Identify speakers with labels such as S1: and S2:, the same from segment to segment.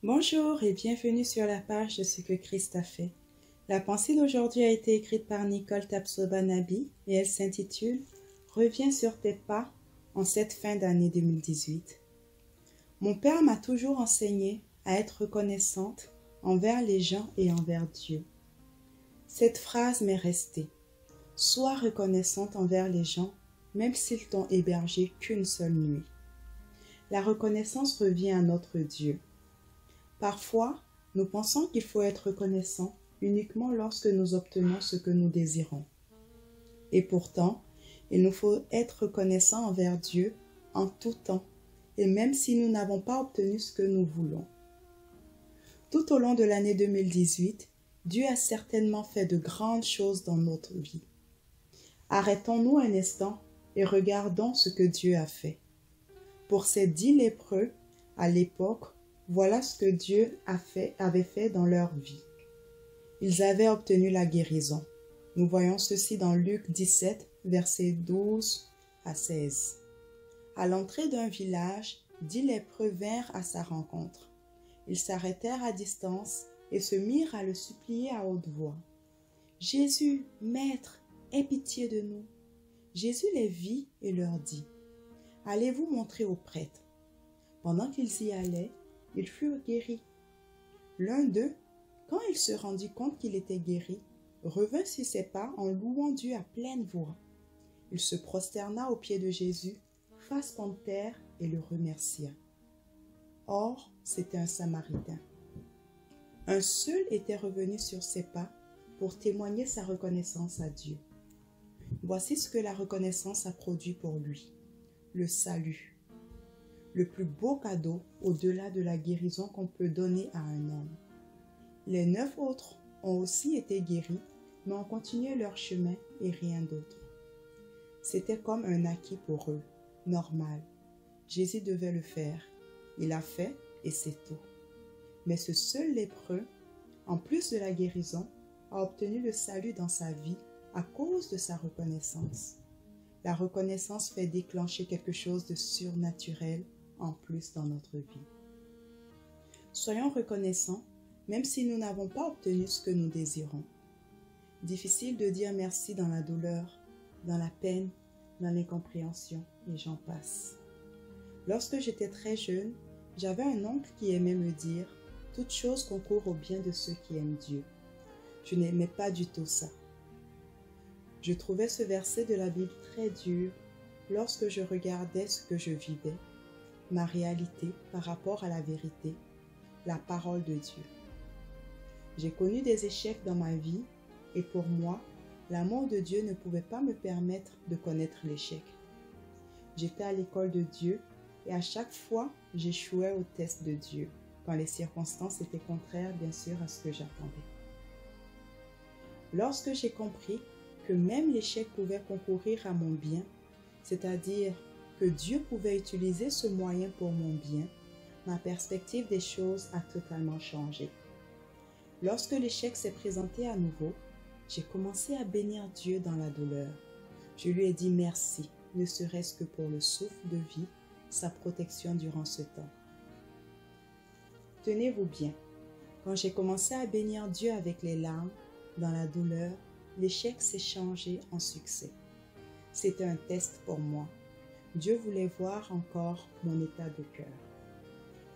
S1: Bonjour et bienvenue sur la page de ce que Christ a fait. La pensée d'aujourd'hui a été écrite par Nicole Tapsoba-Nabi et elle s'intitule « Reviens sur tes pas en cette fin d'année 2018 ». Mon père m'a toujours enseigné à être reconnaissante envers les gens et envers Dieu. Cette phrase m'est restée. Sois reconnaissante envers les gens, même s'ils t'ont hébergé qu'une seule nuit. La reconnaissance revient à notre Dieu. Parfois, nous pensons qu'il faut être reconnaissant uniquement lorsque nous obtenons ce que nous désirons. Et pourtant, il nous faut être reconnaissant envers Dieu en tout temps, et même si nous n'avons pas obtenu ce que nous voulons. Tout au long de l'année 2018, Dieu a certainement fait de grandes choses dans notre vie. Arrêtons-nous un instant et regardons ce que Dieu a fait. Pour ces 10 lépreux, à l'époque, voilà ce que Dieu avait fait dans leur vie. Ils avaient obtenu la guérison. Nous voyons ceci dans Luc 17, versets 12 à 16. À l'entrée d'un village, 10 lépreux vinrent à sa rencontre. Ils s'arrêtèrent à distance et se mirent à le supplier à haute voix. « Jésus, Maître, aie pitié de nous. » Jésus les vit et leur dit, « Allez-vous montrer aux prêtres. » Pendant qu'ils y allaient, ils furent guéris. L'un d'eux, quand il se rendit compte qu'il était guéri, revint sur ses pas en louant Dieu à pleine voix. Il se prosterna aux pieds de Jésus, face contre terre, et le remercia. Or, c'était un Samaritain. Un seul était revenu sur ses pas pour témoigner sa reconnaissance à Dieu. Voici ce que la reconnaissance a produit pour lui, le salut. Le plus beau cadeau au-delà de la guérison qu'on peut donner à un homme. Les 9 autres ont aussi été guéris, mais ont continué leur chemin et rien d'autre. C'était comme un acquis pour eux, normal. Jésus devait le faire. Il l'a fait et c'est tout. Mais ce seul lépreux, en plus de la guérison, a obtenu le salut dans sa vie à cause de sa reconnaissance. La reconnaissance fait déclencher quelque chose de surnaturel en plus dans notre vie. Soyons reconnaissants, même si nous n'avons pas obtenu ce que nous désirons. Difficile de dire merci dans la douleur, dans la peine, dans l'incompréhension, et j'en passe. Lorsque j'étais très jeune, j'avais un oncle qui aimait me dire « Toute chose concourt au bien de ceux qui aiment Dieu ». Je n'aimais pas du tout ça. Je trouvais ce verset de la Bible très dur lorsque je regardais ce que je vivais, ma réalité par rapport à la vérité, la parole de Dieu. J'ai connu des échecs dans ma vie et pour moi, l'amour de Dieu ne pouvait pas me permettre de connaître l'échec. J'étais à l'école de Dieu et à chaque fois, j'échouais au test de Dieu, quand les circonstances étaient contraires bien sûr à ce que j'attendais. Lorsque j'ai compris que même l'échec pouvait concourir à mon bien, c'est-à-dire que Dieu pouvait utiliser ce moyen pour mon bien, ma perspective des choses a totalement changé. Lorsque l'échec s'est présenté à nouveau, j'ai commencé à bénir Dieu dans la douleur. Je lui ai dit merci, ne serait-ce que pour le souffle de vie, sa protection durant ce temps. Tenez-vous bien, quand j'ai commencé à bénir Dieu avec les larmes, dans la douleur, l'échec s'est changé en succès. C'était un test pour moi. Dieu voulait voir encore mon état de cœur.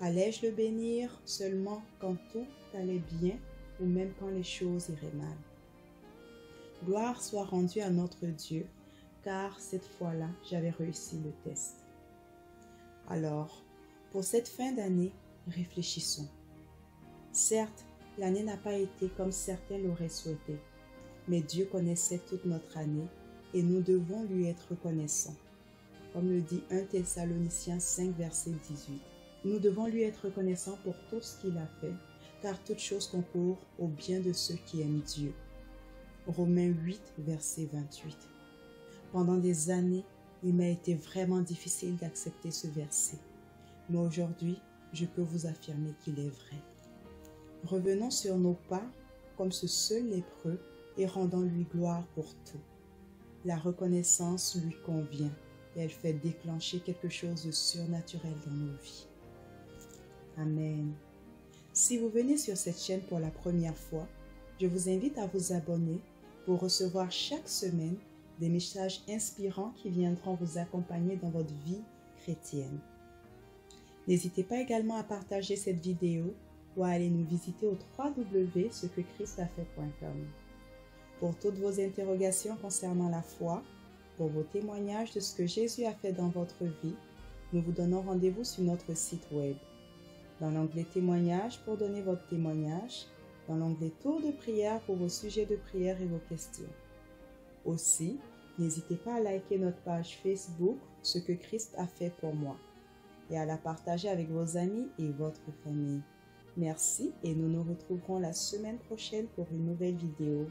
S1: Allais-je le bénir seulement quand tout allait bien ou même quand les choses iraient mal? Gloire soit rendue à notre Dieu, car cette fois-là, j'avais réussi le test. Alors, pour cette fin d'année, réfléchissons. Certes, l'année n'a pas été comme certains l'auraient souhaité, mais Dieu connaissait toute notre année et nous devons lui être reconnaissants. Comme le dit 1 Thessaloniciens 5, verset 18. Nous devons lui être reconnaissants pour tout ce qu'il a fait, car toute chose concourt au bien de ceux qui aiment Dieu. Romains 8, verset 28. Pendant des années, il m'a été vraiment difficile d'accepter ce verset, mais aujourd'hui, je peux vous affirmer qu'il est vrai. Revenons sur nos pas comme ce seul lépreux et rendons-lui gloire pour tout. La reconnaissance lui convient. Et elle fait déclencher quelque chose de surnaturel dans nos vies. Amen. Si vous venez sur cette chaîne pour la première fois, je vous invite à vous abonner pour recevoir chaque semaine des messages inspirants qui viendront vous accompagner dans votre vie chrétienne. N'hésitez pas également à partager cette vidéo ou à aller nous visiter au www.cequechristafait.com. Pour toutes vos interrogations concernant la foi, pour vos témoignages de ce que Jésus a fait dans votre vie, nous vous donnons rendez-vous sur notre site web. Dans l'onglet témoignages pour donner votre témoignage, dans l'onglet tour de prière pour vos sujets de prière et vos questions. Aussi, n'hésitez pas à liker notre page Facebook « Ce que Christ a fait pour moi » et à la partager avec vos amis et votre famille. Merci et nous nous retrouverons la semaine prochaine pour une nouvelle vidéo.